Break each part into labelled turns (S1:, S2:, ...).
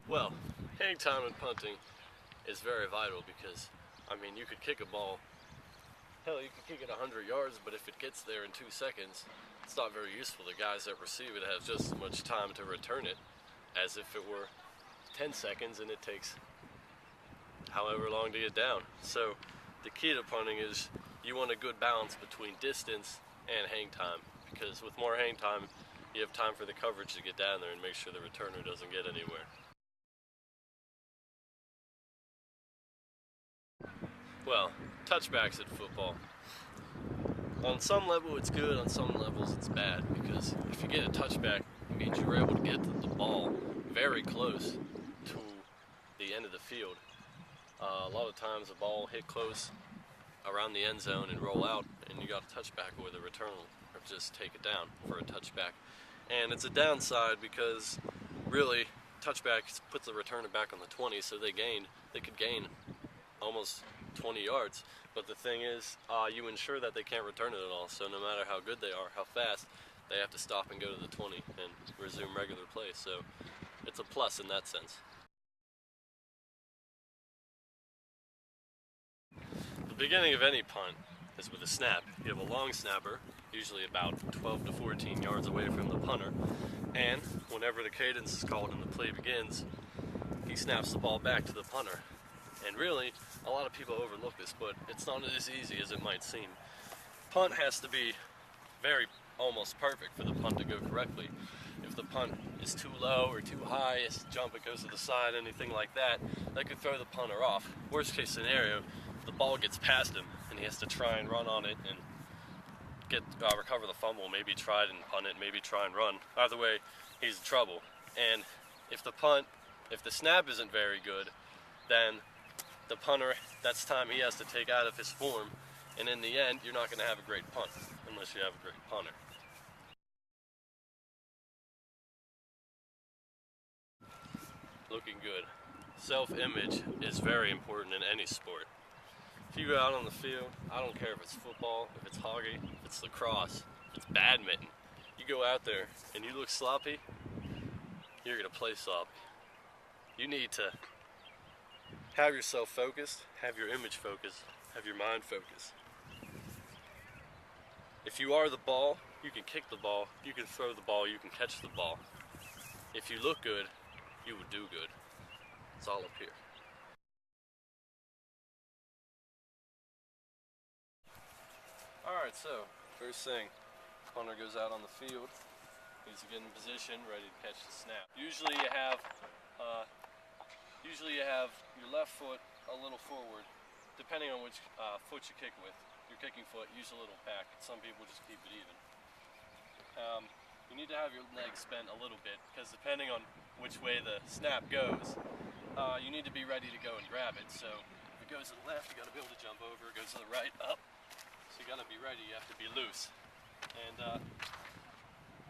S1: Well, hang time in punting is very vital because, I mean, you could kick a ball, hell, you could kick it 100 yards, but if it gets there in 2 seconds, it's not very useful. The guys that receive it have just as much time to return it as if it were 10 seconds and it takes however long to get down. So the key to punting is you want a good balance between distance and hang time, because with more hang time, you have time for the coverage to get down there and make sure the returner doesn't get anywhere. Well, touchbacks at football. On some level it's good, on some levels it's bad, because if you get a touchback, it means you're able to get the ball very close to the end of the field. A lot of times the ball hit close around the end zone and roll out, and you got a touchback where the return will just take it down for a touchback. And it's a downside because really touchback puts the returner back on the 20, so they could gain almost 20 yards. But the thing is, you ensure that they can't return it at all. So no matter how good they are, how fast, they have to stop and go to the 20 and resume regular play. So it's a plus in that sense. The beginning of any punt is with a snap. You have a long snapper, usually about 12 to 14 yards away from the punter, and whenever the cadence is called and the play begins, he snaps the ball back to the punter. And really, a lot of people overlook this, but it's not as easy as it might seem. Punt has to be almost perfect for the punt to go correctly. If the punt is too low or too high, it's a jump, it goes to the side, anything like that, that could throw the punter off. Worst case scenario, the ball gets past him and he has to try and run on it and recover the fumble, maybe try and punt it, maybe try and run. Either way, he's in trouble. And if the snap isn't very good, then the punter, that's time he has to take out of his form, and in the end, you're not going to have a great punt unless you have a great punter. Looking good. Self-image is very important in any sport. If you go out on the field, I don't care if it's football, if it's hockey, if it's lacrosse, if it's badminton, you go out there and you look sloppy, you're going to play sloppy. You need to have yourself focused, have your image focused, have your mind focused. If you are the ball, you can kick the ball, you can throw the ball, you can catch the ball. If you look good, you would do good. It's all up here. Alright, so first thing, punter goes out on the field. He's getting in position, ready to catch the snap. Usually you have your left foot a little forward, depending on which foot you kick with. Your kicking foot, use a little back. Some people just keep it even. You need to have your legs bent a little bit, because depending on which way the snap goes, you need to be ready to go and grab it. So if it goes to the left, you got to be able to jump over. It goes to the right, up. So you got to be ready. You have to be loose. And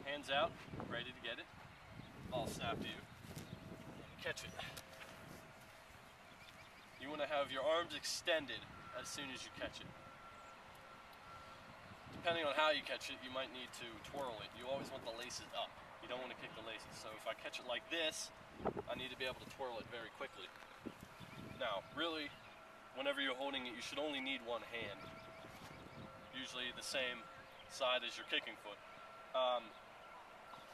S1: hands out, ready to get it. Ball snapped to you. Catch it. You want to have your arms extended as soon as you catch it. Depending on how you catch it, you might need to twirl it. You always want the laces up. You don't want to kick the laces. So if I catch it like this, I need to be able to twirl it very quickly. Now, really, whenever you're holding it, you should only need one hand. Usually the same side as your kicking foot.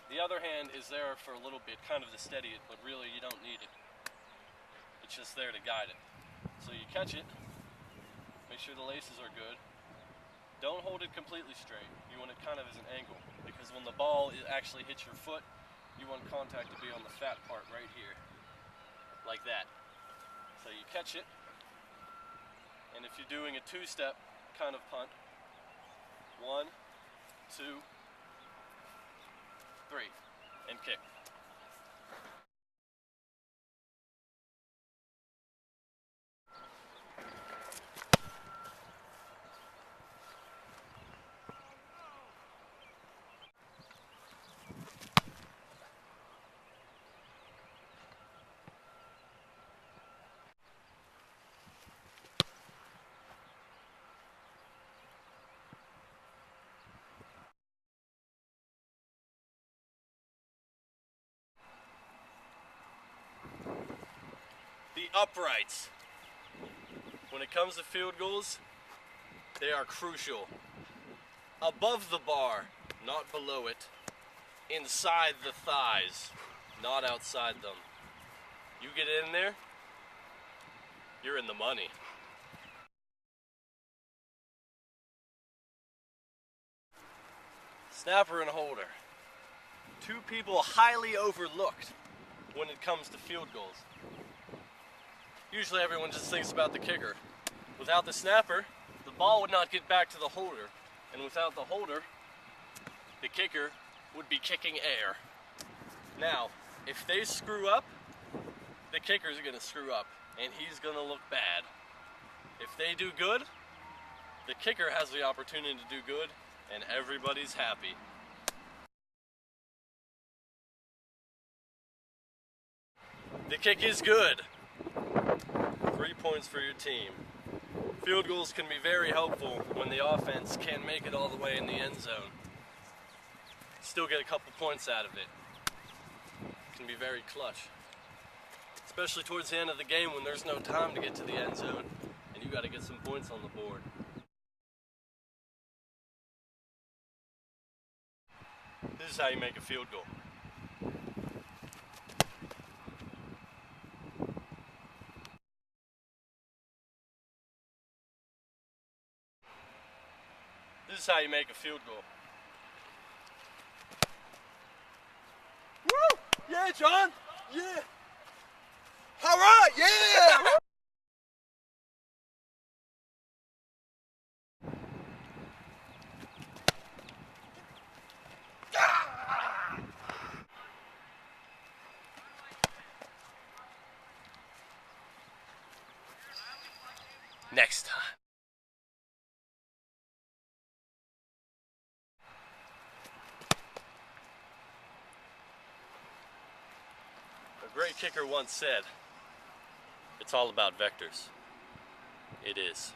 S1: The other hand is there for a little bit, kind of to steady it, but really you don't need it. It's just there to guide it. So you catch it, make sure the laces are good. Don't hold it completely straight. You want it kind of as an angle, because when the ball actually hits your foot, you want contact to be on the fat part right here, like that. So you catch it, and if you're doing a two-step kind of punt, 1, 2, 3, and kick. uprights. When it comes to field goals, they are crucial. Above the bar, not below it. Inside the thighs, not outside them. You get in there, you're in the money. Snapper and holder. Two people highly overlooked when it comes to field goals. Usually everyone just thinks about the kicker. Without the snapper, the ball would not get back to the holder. And without the holder, the kicker would be kicking air. Now, if they screw up, the kicker's gonna screw up, and he's gonna look bad. If they do good, the kicker has the opportunity to do good, and everybody's happy. The kick is good. 3 points for your team. Field goals can be very helpful when the offense can't make it all the way in the end zone. Still get a couple points out of it. Can be very clutch. Especially towards the end of the game when there's no time to get to the end zone and you got to get some points on the board. This is how you make a field goal. This is how you make a field goal.
S2: Woo! Yeah, John! Yeah! All right, yeah!
S1: Next time. A great kicker once said, "It's all about vectors." It is.